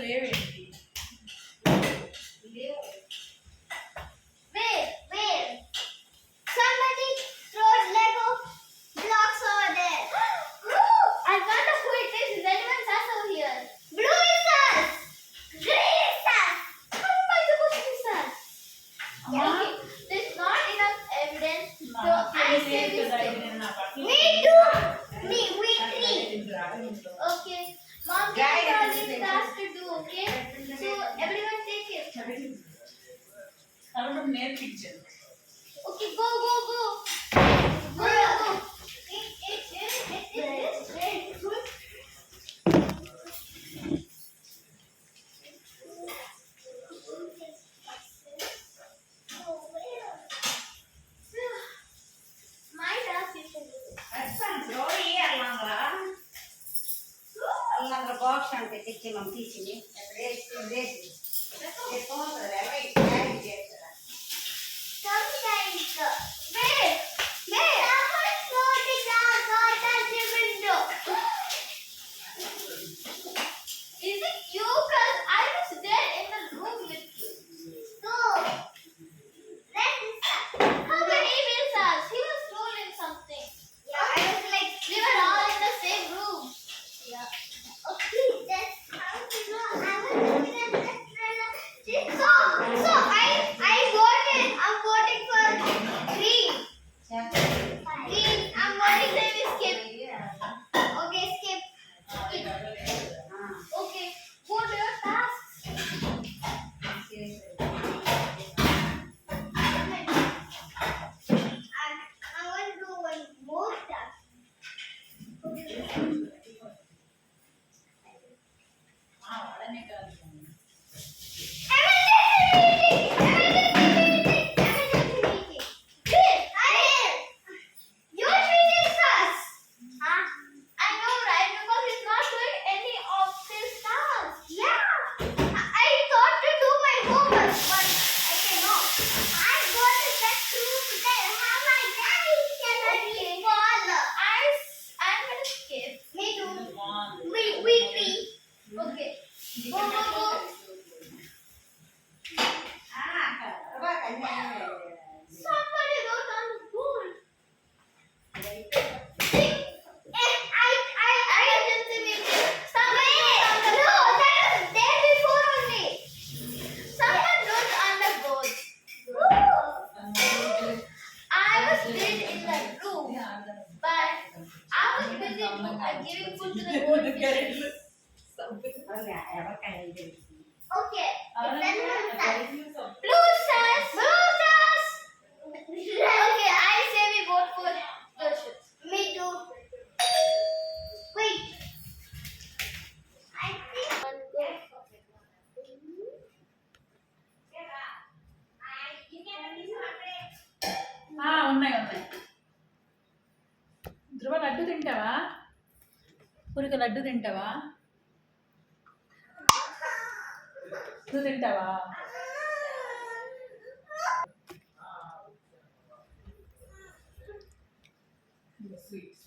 లేవేంటి Okay. Mom, guys, all these tasks to do, okay? So everyone take it. Okay, go. My task is to do. Box అంటే తెచ్చి మనం తీసింది Come guys. Wait. Someone's floating outside the window. Is it you? Cause I was there in the room with you. So, how many wheels are? He was rolling something. Yeah, I was like, we were all in the same room. Yeah. Okay, that's how you know I was looking at that trailer. So I voted. I'm voting for green. Green. I'm voting that we skip. Okay, skip. Okay, go to your tasks. I want to do one more task. Okay. Go. Somebody wrote on the board. I didn't see me. Somebody wrote on the board. No, that was there before only. Someone wrote on the board. I was busy in the room, but I was busy giving food to the goldfish. Okay. Blue stars. Okay, I say we vote for blue stars. Me too. Wait. I think one go. ఉన్నాయి ధ్రువ లడ్డు తింటావా పురిక లడ్డు తింటావా నువ్వు తింటావా sweet